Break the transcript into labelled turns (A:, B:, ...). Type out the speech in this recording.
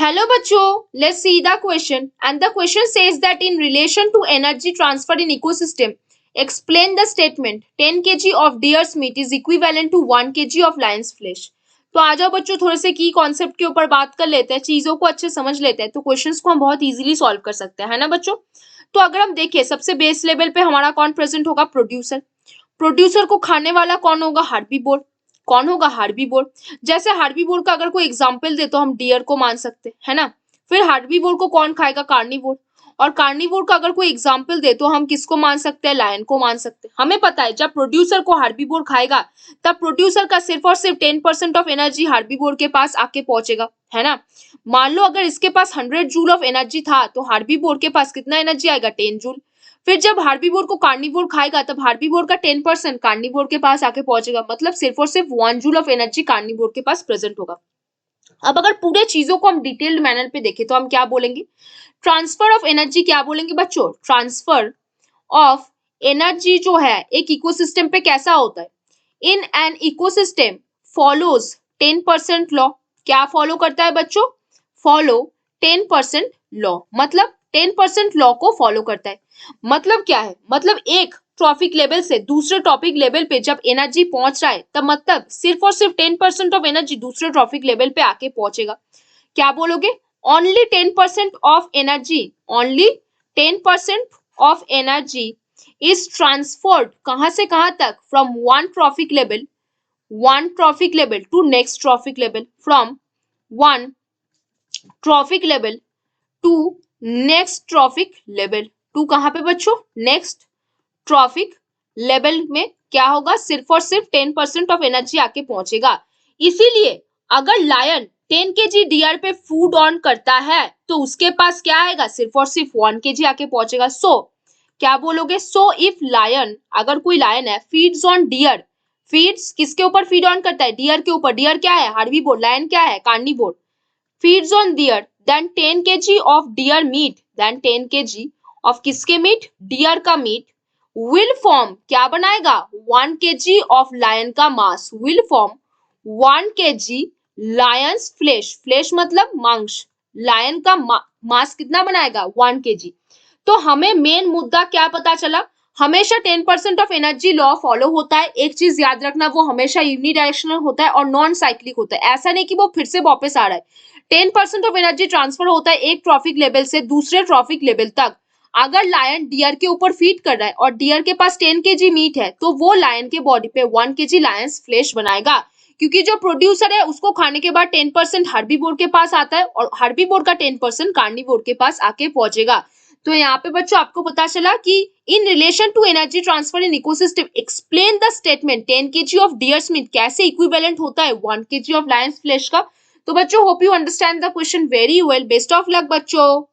A: Hello बच्चों, let's see the question and the question says that in relation to energy transfer in ecosystem, explain the statement 10 kg of deer's meat is equivalent to 1 kg of lion's flesh. तो आ जाओ बच्चों, थोड़े से की concept के ऊपर बात कर लेते हैं, चीजों को अच्छे समझ लेते हैं तो क्वेश्चंस को हम बहुत इजीली सॉल्व कर सकते हैं, है ना बच्चों। तो अगर हम देखें सबसे बेस लेवल पे हमारा कौन प्रेजेंट होगा, प्रोड्यूसर। प्रोड्यूसर को खाने वाला कौन होगा, हार्बीवोर। कौन होगा, हार्बीवोर। जैसे हार्बीवोर का अगर कोई एग्जांपल दे तो हम डियर को मान सकते हैं, है ना। फिर हार्बीवोर को कौन खाएगा, कार्निवोर। और कार्निवोर का अगर कोई एग्जांपल दे तो हम किसको मान सकते हैं, लायन को मान सकते हैं। हमें पता है जब प्रोड्यूसर को हार्बीवोर खाएगा तब प्रोड्यूसर का सिर्फ और सिर्फ 10% ऑफ एनर्जी हार्बीवोर के पास आके पहुंचेगा, है ना। मान लो अगर इसके पास 100 जूल ऑफ एनर्जी था तो हार्बीवोर के पास कितना एनर्जी आएगा, 10 जूल। फिर जब हार्बीवोर को कार्निवोर खाएगा तब हार्बीवोर का 10% कार्निवोर के पास आके पहुंचेगा, मतलब सिर्फ और सिर्फ 1 जूल ऑफ एनर्जी कार्निवोर के पास प्रेजेंट होगा। अब अगर पूरे चीजों को हम डिटेल्ड मैनर पे देखें तो हम क्या बोलेंगे, ट्रांसफर ऑफ एनर्जी क्या बोलेंगे बच्चों, ट्रांसफर ऑफ एनर्जी जो है एक इकोसिस्टम पे कैसा होता है, in an ecosystem follows 10% law. क्या फॉलो करता है बच्चों, फॉलो 10% लॉ, मतलब 10% लॉ को फॉलो करता है। मतलब क्या है, मतलब एक ट्रॉफिक लेवल से दूसरे ट्रॉफिक लेवल पे जब एनर्जी पहुंच रहा है तब मतलब सिर्फ और सिर्फ 10% ऑफ एनर्जी दूसरे ट्रॉफिक लेवल पे आके पहुंचेगा। क्या बोलोगे, only 10% of energy, only 10% of energy is transferred कहां से कहां तक, from one trophic level to next trophic level, from one trophic level to next trophic level. To कहां पे बच्चों, नेक्स्ट ट्रॉफिक लेवल में क्या होगा, सिर्फ और सिर्फ 10% ऑफ एनर्जी आके पहुंचेगा। इसीलिए अगर लायन 10 kg डीआर पे फूड ऑन करता है तो उसके पास क्या आएगा, सिर्फ और सिर्फ 1 kg आके पहुंचेगा। सो क्या बोलोगे, सो इफ लायन, अगर कोई लायन है फीड्स ऑन डियर, फीड्स किसके ऊपर फीड ऑन करता है, डियर के ऊपर। डियर क्या है, हार्बीवोर। लायन क्या है, carnivore. Feeds on deer, then 10 kg of deer meat, then 10 kg of किसके मीट, डियर का मीट, विल फॉर्म क्या बनाएगा, 1 kg ऑफ लायन का mass, will form 1 kg lion's flesh, flesh मतलब मांस, लायन का मास कितना बनाएगा, 1 kg। तो हमें मेन मुद्दा क्या पता चला, हमेशा 10% ऑफ एनर्जी लॉ फॉलो होता है। एक चीज याद रखना, वो हमेशा यूनिडायरेक्शनल होता है और नॉन साइक्लिक होता है। ऐसा नहीं कि वो फिर से वापस आ रहा है। 10% ऑफ एनर्जी ट्रांसफर होता है एक ट्रॉफिक लेवल से दूसरे ट्रॉफिक लेवल तक। अगर लायन डियर के ऊपर फीड कर रहा है और डियर के पास 10 kg मीट है तो वो लायन के बॉडी पे 1 kg लायंस फ्लेश बनाएगा, क्योंकि जो प्रोड्यूसर है उसको खाने के बाद 10% हार्बीवोर के पास आता है और हार्बीवोर का 10% कार्निवोर के पास आके पहुंचेगा। तो यहाँ पे बच्चों आपको पता चला कि in relation to energy transfer in ecosystem explain the statement 10 kg of deers meat कैसे इक्विवेलेंट होता है 1 kg ऑफ लायंस फ्लेश का। तो बच्चों hope you understand the question very well. Best of luck बच्चों।